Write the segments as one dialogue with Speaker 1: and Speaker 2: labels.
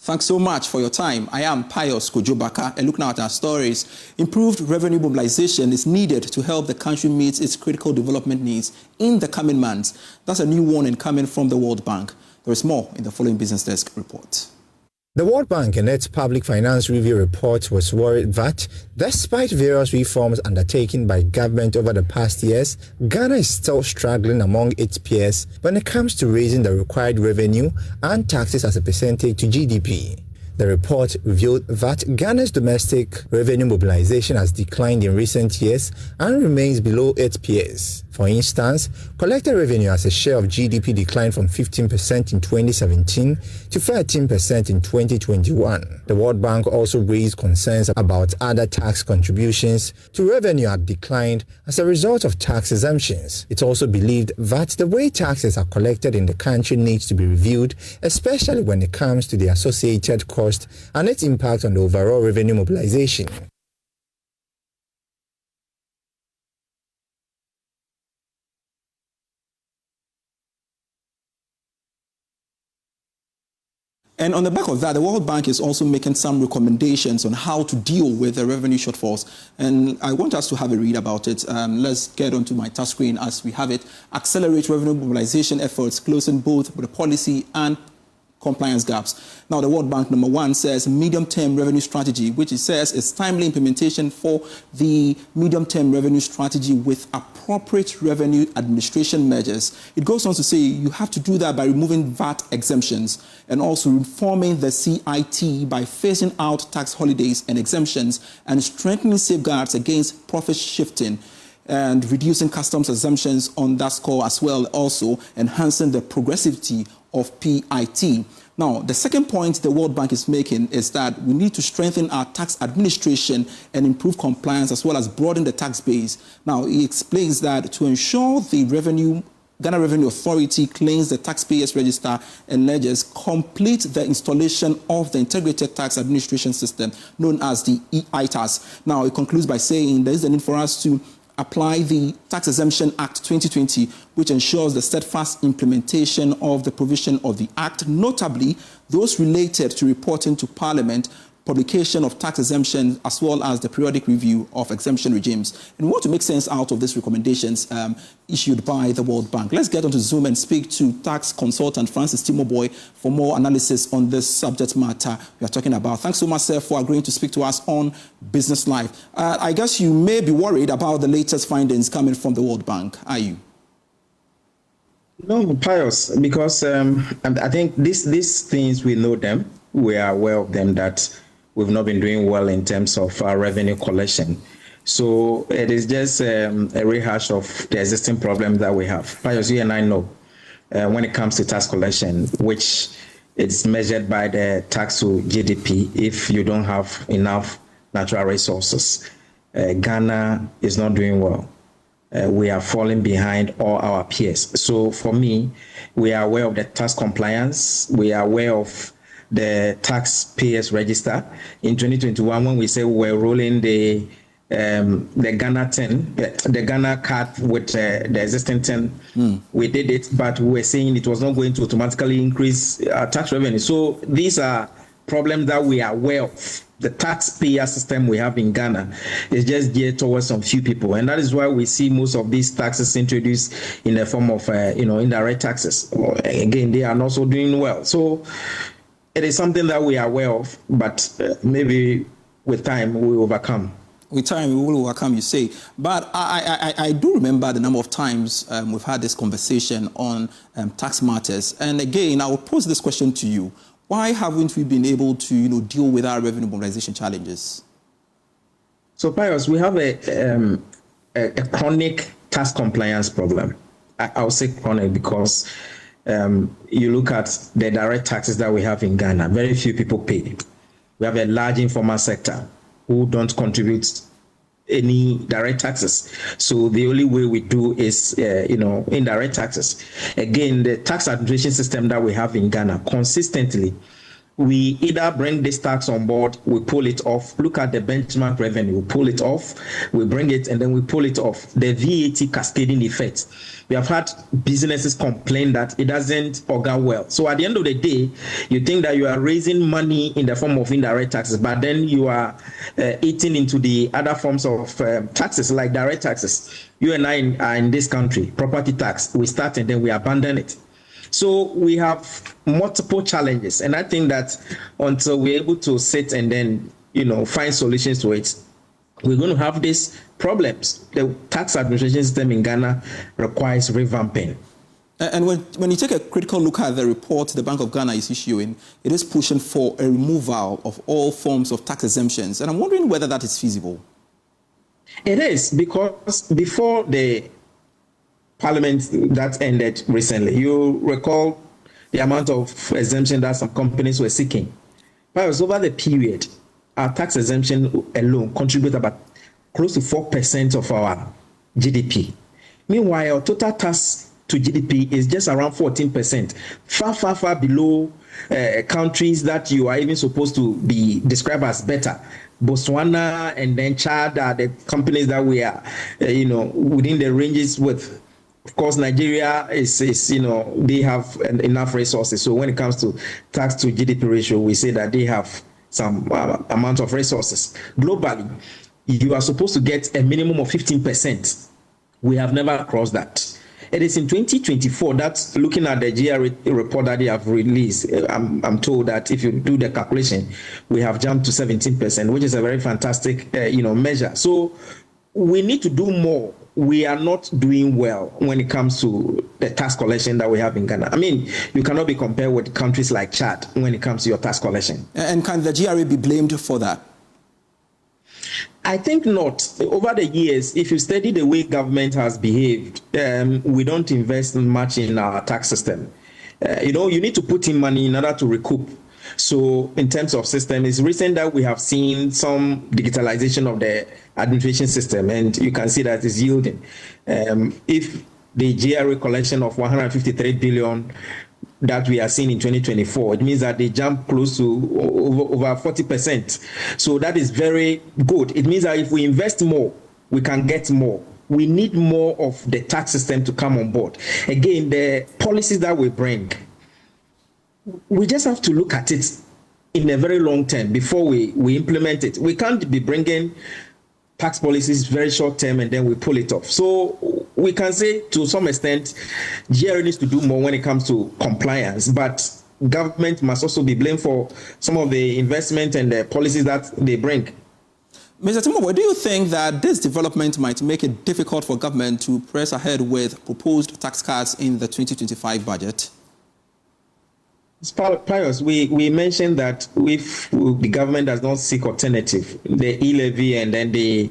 Speaker 1: Thanks so much for your time. I am Pius Kojobaka, and looking at our stories, improved revenue mobilization is needed to help the country meet its critical development needs in the coming months. That's a new warning coming from the World Bank. There is more in the following Business Desk report.
Speaker 2: The World Bank in its Public Finance Review report was worried that, despite various reforms undertaken by government over the past years, Ghana is still struggling among its peers when it comes to raising the required revenue and taxes as a percentage to GDP. The report revealed that Ghana's domestic revenue mobilization has declined in recent years and remains below its peers. For instance, collected revenue as a share of GDP declined from 15% in 2017 to 13% in 2021. The World Bank also raised concerns about other tax contributions to revenue had declined as a result of tax exemptions. It also believed that the way taxes are collected in the country needs to be reviewed, especially when it comes to the associated cost and its impact on the overall revenue mobilization.
Speaker 1: And on the back of that, the World Bank is also making some recommendations on how to deal with the revenue shortfalls. And I want us to have a read about it. Let's get onto my touch screen as we have it. Accelerate revenue mobilization efforts, closing both the policy and compliance gaps. Now, the World Bank, number one, says medium-term revenue strategy, which it says is timely implementation for the medium-term revenue strategy with appropriate revenue administration measures. It goes on to say you have to do that by removing VAT exemptions and also reforming the CIT by phasing out tax holidays and exemptions and strengthening safeguards against profit shifting and reducing customs exemptions on that score as well, also enhancing the progressivity of PIT. Now, the second point the World Bank is making is that we need to strengthen our tax administration and improve compliance as well as broaden the tax base. Now, he explains that to ensure the Ghana Revenue Authority cleans the taxpayers register and ledgers, complete the installation of the Integrated Tax Administration System known as the EITAS. Now, it concludes by saying there is a need for us to apply the Tax Exemption Act 2020, which ensures the steadfast implementation of the provision of the Act, notably those related to reporting to Parliament, publication of tax exemptions, as well as the periodic review of exemption regimes. And we want to make sense out of these recommendations issued by the World Bank. Let's get onto Zoom and speak to tax consultant Francis Timoboy for more analysis on this subject matter we are talking about. Thanks so much, sir, for agreeing to speak to us on Business Live. I guess you may be worried about the latest findings coming from the World Bank. Are you?
Speaker 3: No, Pius, because I think these things, we know them. We are aware of them, that we've not been doing well in terms of revenue collection. So it is just a rehash of the existing problems that we have. Pius, you and I know when it comes to tax collection, which is measured by the tax to GDP, if you don't have enough natural resources, Ghana is not doing well. We are falling behind all our peers. So for me, we are aware of the tax compliance. We are aware of the taxpayers register. In 2021, when we say we're rolling the Ghana 10, the Ghana card with the existing 10, we did it, but we were saying it was not going to automatically increase tax revenue. So these are problems that we are aware of. The taxpayer system we have in Ghana is just geared towards some few people, and that is why we see most of these taxes introduced in the form of indirect taxes. Again, they are also doing well. So it is something that we are aware of, but maybe with time we will overcome.
Speaker 1: With time we will overcome, you say. But I do remember the number of times we've had this conversation on tax matters. And again, I will pose this question to you. Why haven't we been able to deal with our revenue mobilization challenges?
Speaker 3: So, Pius, we have a chronic tax compliance problem. I'll say chronic because you look at the direct taxes that we have in Ghana, very few people pay. We have a large informal sector who don't contribute any direct taxes. So the only way we do is, indirect taxes. Again, the tax administration system that we have in Ghana consistently we either bring this tax on board, we pull it off. Look at the benchmark revenue, we pull it off, we bring it, and then we pull it off. The VAT cascading effect. We have had businesses complain that it doesn't augur well. So at the end of the day, you think that you are raising money in the form of indirect taxes, but then you are eating into the other forms of taxes like direct taxes. You and I are in this country, property tax, we start and then we abandon it. So we have multiple challenges, and I think that until we're able to sit and then, find solutions to it, we're going to have these problems. The tax administration system in Ghana requires revamping.
Speaker 1: And when you take a critical look at the report the Bank of Ghana is issuing, it is pushing for a removal of all forms of tax exemptions. And I'm wondering whether that is feasible.
Speaker 3: It is, because before the Parliament that ended recently, you recall the amount of exemption that some companies were seeking. But over the period, our tax exemption alone contributed about close to 4% of our GDP. Meanwhile, total tax to GDP is just around 14%, far below countries that you are even supposed to be described as better. Botswana and then Chad are the companies that we are, within the ranges with. Of course, Nigeria is they have enough resources. So when it comes to tax to GDP ratio, we say that they have some amount of resources. Globally, you are supposed to get a minimum of 15%. We have never crossed that. It is in 2024 that, looking at the GRA report that they have released, I'm told that if you do the calculation, we have jumped to 17%, which is a very fantastic measure. So we need to do more. We are not doing well when it comes to the tax collection that we have in Ghana. I mean, you cannot be compared with countries like Chad when it comes to your tax collection. And
Speaker 1: can the GRA be blamed for that?
Speaker 3: I think not. Over the years, if you study the way government has behaved, we don't invest much in our tax system. You need to put in money in order to recoup. So in terms of system, it's recent that we have seen some digitalization of the administration system, and you can see that it's yielding. If the GRA collection of 153 billion that we are seeing in 2024, it means that they jump close to over 40%. So that is very good. It means that if we invest more, we can get more. We need more of the tax system to come on board. Again, the policies that we bring, we just have to look at it in a very long term before we implement it. We can't be bringing tax policies very short term and then we pull it off. So we can say to some extent, GRA needs to do more when it comes to compliance, but government must also be blamed for some of the investment and the policies that they bring.
Speaker 1: Mr. Timobo, do you think that this development might make it difficult for government to press ahead with proposed tax cuts in the 2025 budget?
Speaker 3: Pius, we mentioned that if the government does not seek alternative, the e-levy and then the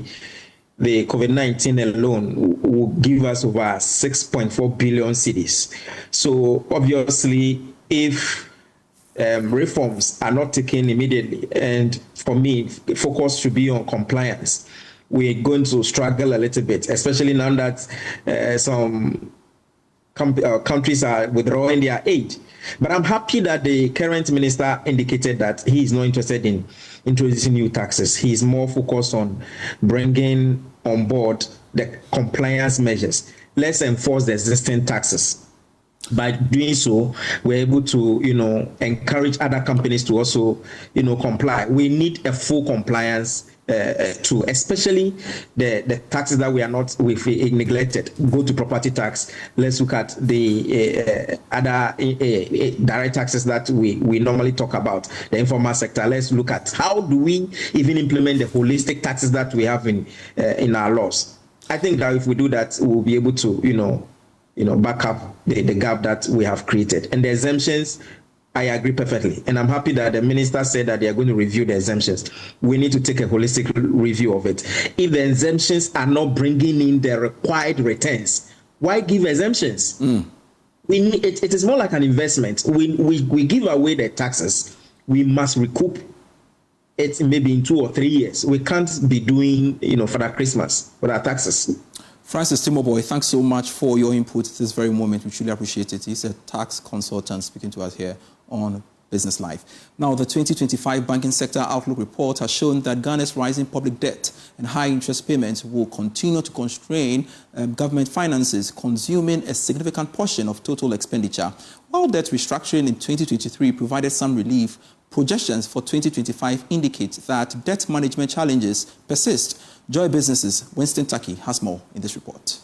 Speaker 3: COVID-19 alone will give us over 6.4 billion cedis. So obviously, if reforms are not taken immediately, and for me, focus should be on compliance, we're going to struggle a little bit, especially now that some countries are withdrawing their aid. But I'm happy that the current minister indicated that he is not interested in introducing new taxes. He is more focused on bringing on board the compliance measures. Let's enforce the existing taxes. By doing so, we're able to, encourage other companies to also, comply. We need a full compliance to, especially the taxes that we are not neglected. Go to property tax. Let's look at the other direct taxes that we normally talk about, the informal sector. Let's look at how do we even implement the holistic taxes that we have in our laws. I think that if we do that, we'll be able to, back up the gap that we have created. And the exemptions, I agree perfectly. And I'm happy that the minister said that they are going to review the exemptions. We need to take a holistic review of it. If the exemptions are not bringing in the required returns, why give exemptions? It is more like an investment. We give away the taxes. We must recoup it maybe in 2 or 3 years. We can't be doing, for that Christmas with our taxes.
Speaker 1: Francis Timobo, thanks so much for your input at this very moment. We truly appreciate it. He's a tax consultant speaking to us here on Business Life. Now, the 2025 Banking Sector Outlook Report has shown that Ghana's rising public debt and high interest payments will continue to constrain government finances, consuming a significant portion of total expenditure. While debt restructuring in 2023 provided some relief, projections for 2025 indicate that debt management challenges persist. Joy Business's Winston Taki has more in this report.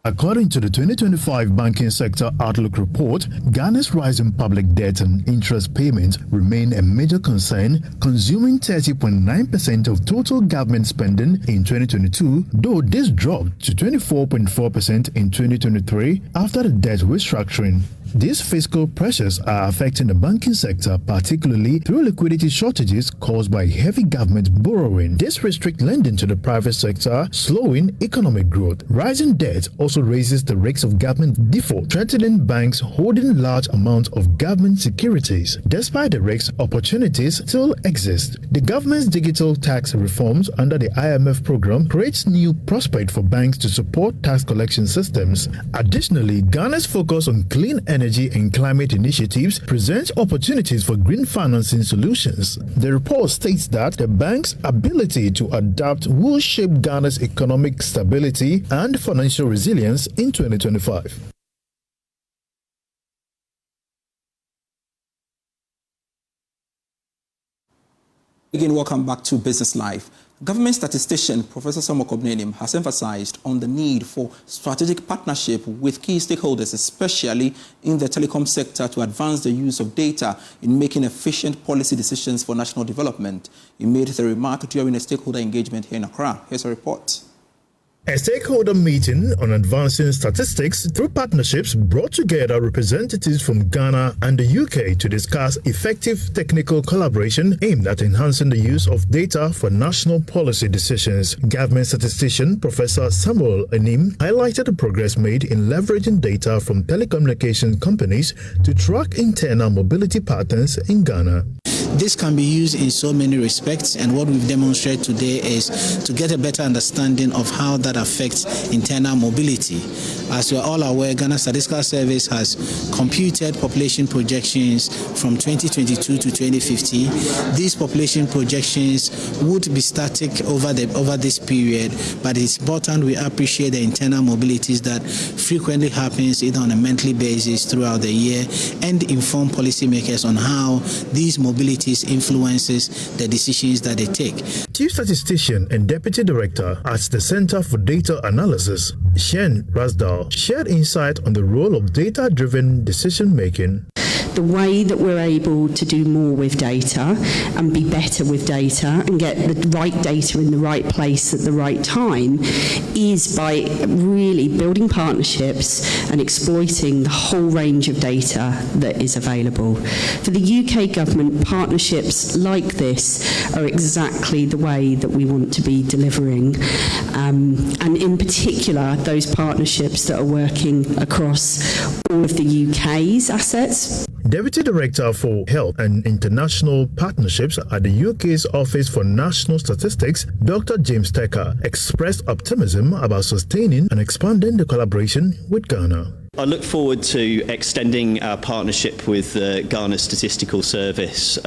Speaker 4: According to the 2025 Banking Sector Outlook Report, Ghana's rising public debt and interest payments remain a major concern, consuming 30.9% of total government spending in 2022, though this dropped to 24.4% in 2023 after the debt restructuring. These fiscal pressures are affecting the banking sector, particularly through liquidity shortages caused by heavy government borrowing. This restricts lending to the private sector, slowing economic growth. Rising debt also raises the risks of government default, threatening banks holding large amounts of government securities. Despite the risks, opportunities still exist. The government's digital tax reforms under the IMF program creates new prospects for banks to support tax collection systems. Additionally, Ghana's focus on clean energy and climate initiatives presents opportunities for green financing solutions. The report states that the bank's ability to adapt will shape Ghana's economic stability and financial resilience in 2025.
Speaker 1: Again, welcome back to Business Life. Government statistician Professor Samuel Kobnenim has emphasized on the need for strategic partnership with key stakeholders, especially in the telecom sector, to advance the use of data in making efficient policy decisions for national development. He made the remark during a stakeholder engagement here in Accra. Here's a report.
Speaker 4: A stakeholder meeting on advancing statistics through partnerships brought together representatives from Ghana and the UK to discuss effective technical collaboration aimed at enhancing the use of data for national policy decisions. Government statistician Professor Samuel Enim highlighted the progress made in leveraging data from telecommunication companies to track internal mobility patterns in Ghana.
Speaker 5: This can be used in so many respects, and what we've demonstrated today is to get a better understanding of how that affects internal mobility. As we're all aware, Ghana Statistical Service has computed population projections from 2022 to 2050. These population projections would be static over this period, but it's important we appreciate the internal mobilities that frequently happens either on a monthly basis throughout the year, and inform policymakers on how these mobilities influences the decisions that they take.
Speaker 4: Chief Statistician and Deputy Director at the Center for Data Analysis, Shen Rasdal, shared insight on the role of data-driven decision-making.
Speaker 6: The way that we're able to do more with data and be better with data and get the right data in the right place at the right time is by really building partnerships and exploiting the whole range of data that is available. For the UK government, partnerships like this are exactly the way that we want to be delivering. And in particular, those partnerships that are working across all of the UK's assets.
Speaker 4: Deputy Director for Health and International Partnerships at the UK's Office for National Statistics, Dr. James Tecker, expressed optimism about sustaining and expanding the collaboration with Ghana.
Speaker 7: I look forward to extending our partnership with Ghana Statistical Service,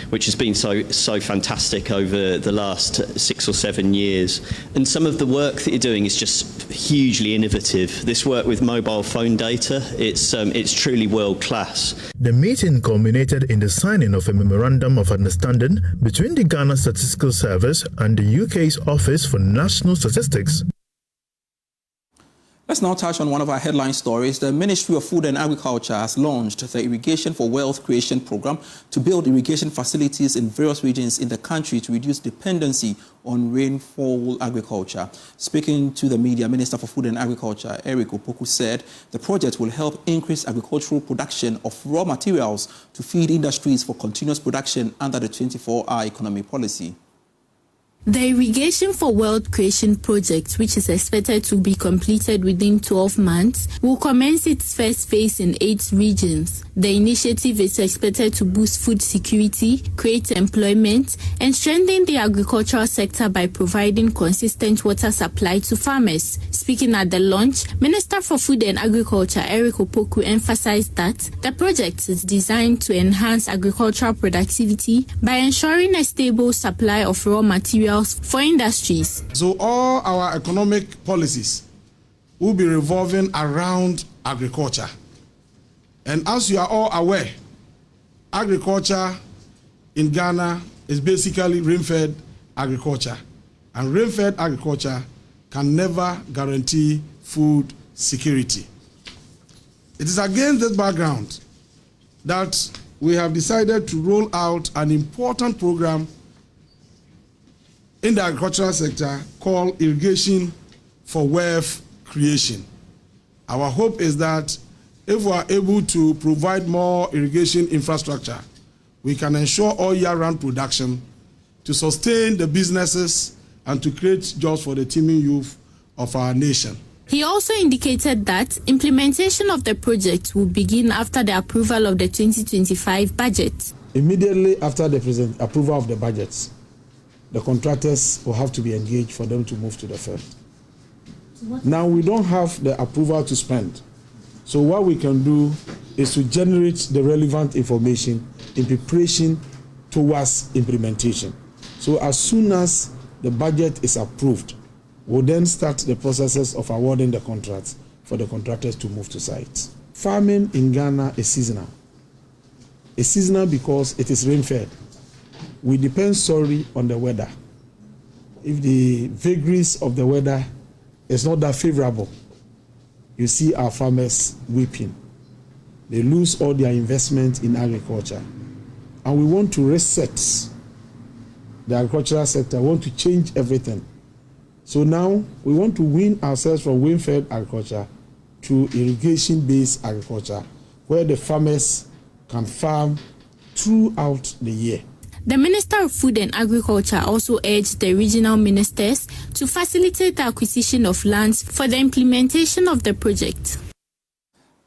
Speaker 7: which has been so fantastic over the last 6 or 7 years. And some of the work that you're doing is just hugely innovative. This work with mobile phone data, it's truly world class.
Speaker 4: The meeting culminated in the signing of a memorandum of understanding between the Ghana Statistical Service and the UK's Office for National Statistics.
Speaker 1: Let's now touch on one of our headline stories. The Ministry of Food and Agriculture has launched the Irrigation for Wealth Creation program to build irrigation facilities in various regions in the country to reduce dependency on rainfall agriculture. Speaking to the media, Minister for Food and Agriculture, Eric Opoku, said the project will help increase agricultural production of raw materials to feed industries for continuous production under the 24-hour economy policy.
Speaker 8: The Irrigation for Wealth Creation project, which is expected to be completed within 12 months, will commence its first phase in 8 regions. The initiative is expected to boost food security, create employment, and strengthen the agricultural sector by providing consistent water supply to farmers. Speaking at the launch, Minister for Food and Agriculture Eric Opoku emphasized that the project is designed to enhance agricultural productivity by ensuring a stable supply of raw materials for industries.
Speaker 9: So all our economic policies will be revolving around agriculture. And as you are all aware, agriculture in Ghana is basically rain-fed agriculture. And rain-fed agriculture can never guarantee food security. It is against this background that we have decided to roll out an important program in the agricultural sector called Irrigation for Wealth Creation. Our hope is that if we are able to provide more irrigation infrastructure, we can ensure all year-round production to sustain the businesses and to create jobs for the teeming youth of our nation.
Speaker 8: He also indicated that implementation of the project will begin after the approval of the 2025 budget.
Speaker 9: Immediately after the approval of the budgets, the contractors will have to be engaged for them to move to the field. Now we don't have the approval to spend. So what we can do is to generate the relevant information in preparation towards implementation. So as soon as the budget is approved, we'll then start the processes of awarding the contracts for the contractors to move to sites. Farming in Ghana is seasonal. It's seasonal because it is rain-fed. We depend solely on the weather. If the vagaries of the weather is not that favorable, you see our farmers weeping. They lose all their investment in agriculture. And we want to reset the agricultural sector, we want to change everything. So now we want to wean ourselves from rain-fed agriculture to irrigation-based agriculture, where the farmers can farm throughout the year.
Speaker 8: The Minister of Food and Agriculture also urged the regional ministers to facilitate the acquisition of lands for the implementation of the project.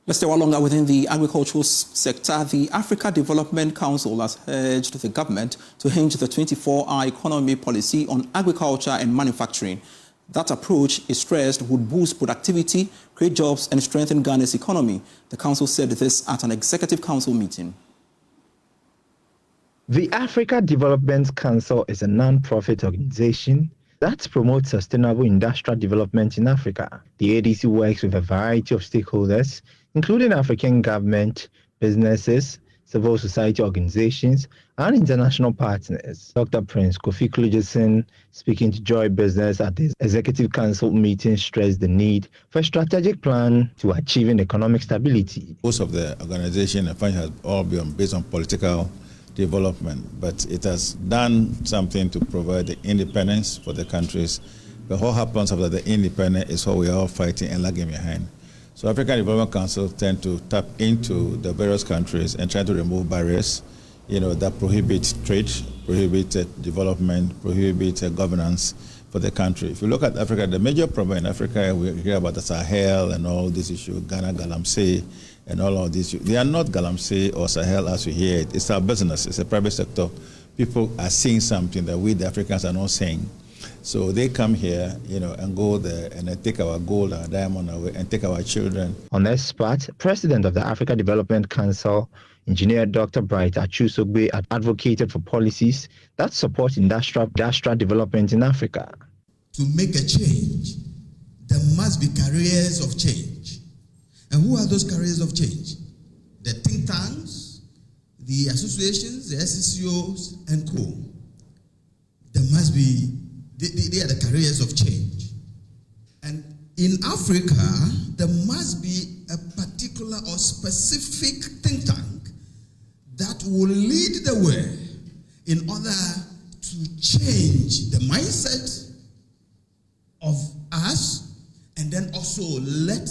Speaker 1: Let's stay longer within the agricultural sector. The Africa Development Council has urged the government to hinge the 24-hour economy policy on agriculture and manufacturing. That approach is stressed would boost productivity, create jobs and strengthen Ghana's economy. The council said this at an executive council meeting.
Speaker 2: The Africa Development Council is a non-profit organization that promotes sustainable industrial development in Africa. The ADC works with a variety of stakeholders, including African government, businesses, civil society organizations, and international partners. Dr. Prince Kofi Klugeson, speaking to Joy Business at the Executive Council meeting, stressed the need for a strategic plan to achieving economic stability.
Speaker 10: Most of the organization and function has all been based on political development, but it has done something to provide the independence for the countries. But what happens after the independence is what we are all fighting and lagging behind. So African Development Council tend to tap into the various countries and try to remove barriers, that prohibit trade, prohibit development, prohibit governance for the country. If you look at Africa, the major problem in Africa, we hear about the Sahel and all this issue, Ghana, Galamsey, and all of these. They are not Galamsey or Sahel as we hear it. It's our business. It's a private sector. People are seeing something that we, the Africans, are not seeing. So they come here, and go there and they take our gold, our diamond away, and take our children.
Speaker 2: On this spot, President of the Africa Development Council, Engineer Dr. Bright Achusogbe, advocated for policies that support industrial development in Africa.
Speaker 11: To make a change, there must be carriers of change. And who are those carriers of change? The think tanks, the associations, the SCCOs, and co. There must be, they are the carriers of change. And in Africa, there must be a particular or specific think tank that will lead the way in order to change the mindset of us, and then also let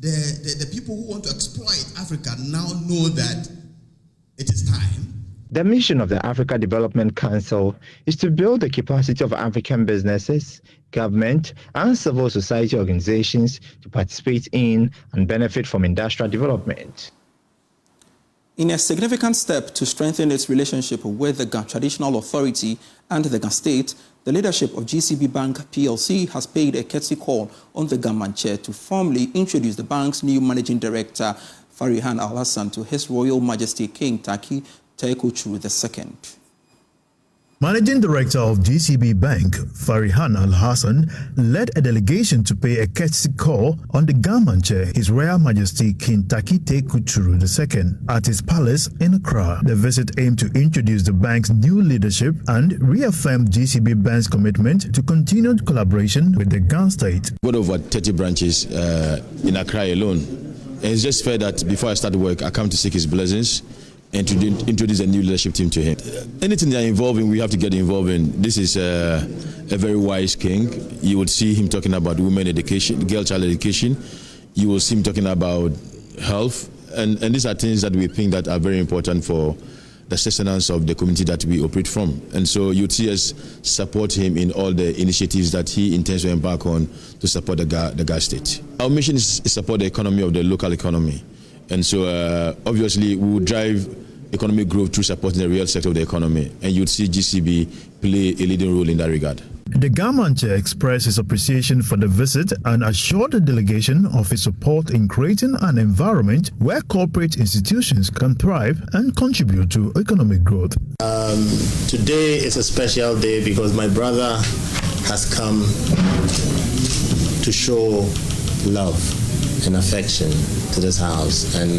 Speaker 11: the people who want to exploit Africa now know that it is time.
Speaker 2: The mission of the Africa Development Council is to build the capacity of African businesses, government, and civil society organizations to participate in and benefit from industrial development.
Speaker 1: In a significant step to strengthen its relationship with the Ghana Traditional Authority and the Ghana State, the leadership of GCB Bank PLC has paid a courtesy call on the government chair to formally introduce the bank's new managing director, Farihan Al-Hassan, to His Royal Majesty King Taki Taekuchuru II.
Speaker 4: Managing Director of GCB Bank, Farihan Al-Hassan, led a delegation to pay a courtesy call on the government chair, His Royal Majesty King Taki Taekuchuru II, at his palace in Accra. The visit aimed to introduce the bank's new leadership and reaffirm GCB Bank's commitment to continued collaboration with the Ghana State.
Speaker 12: We've got over 30 branches in Accra alone. And it's just fair that before I start work, I come to seek his blessings and to introduce a new leadership team to him. Anything they are involved in, we have to get involved in. This is a very wise king. You would see him talking about women education, girl child education. You will see him talking about health. And these are things that we think that are very important for the sustenance of the community that we operate from. And so you'd see us support him in all the initiatives that he intends to embark on to support the Ghana State. Our mission is to support the economy of the local economy. And so obviously we will drive economic growth through supporting the real sector of the economy, and you'd see GCB play a leading role in that regard.
Speaker 4: The government chair expressed his appreciation for the visit and assured the delegation of his support in creating an environment where corporate institutions can thrive and contribute to economic growth.
Speaker 13: Today is a special day because my brother has come to show love and affection to this house, and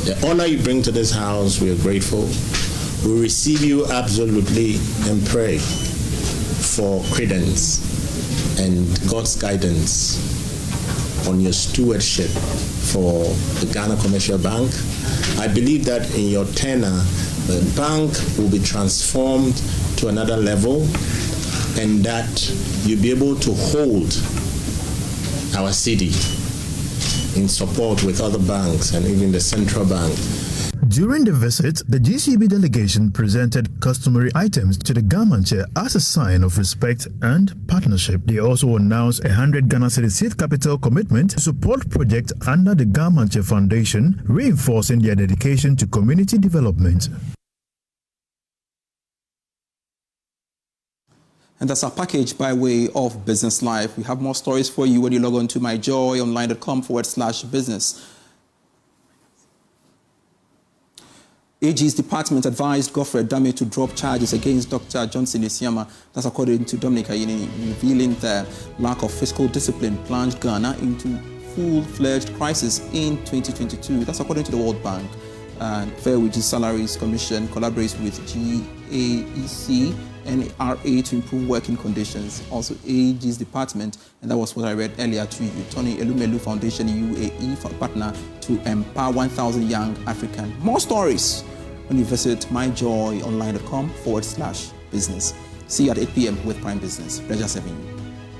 Speaker 13: the honor you bring to this house, we are grateful. We receive you absolutely and pray for credence and God's guidance on your stewardship for the Ghana Commercial Bank. I believe that in your tenure, the bank will be transformed to another level, and that you'll be able to hold our city in support with other banks and even the central bank.
Speaker 4: During the visit, the GCB delegation presented customary items to the government chair as a sign of respect and partnership. They also announced a 100 Ghana Cedi seed capital commitment to support projects under the government chair foundation, reinforcing their dedication to community development.
Speaker 1: And that's our package by way of Business Live. We have more stories for you when you log on to myjoyonline.com/business. AG's department advised Godfrey Dame to drop charges against Dr. Johnson Isiama. That's according to Dominic Ayini, revealing the lack of fiscal discipline plunged Ghana into full-fledged crisis in 2022. That's according to the World Bank. Fair Wages Salaries Commission collaborates with GAEC and RA to improve working conditions. Also, AG's department, and that was what I read earlier to you. Tony Elumelu Foundation UAE partner to empower 1,000 young African. More stories when you visit myjoyonline.com/business. See you at 8 p.m. with Prime Business. Pleasure serving you.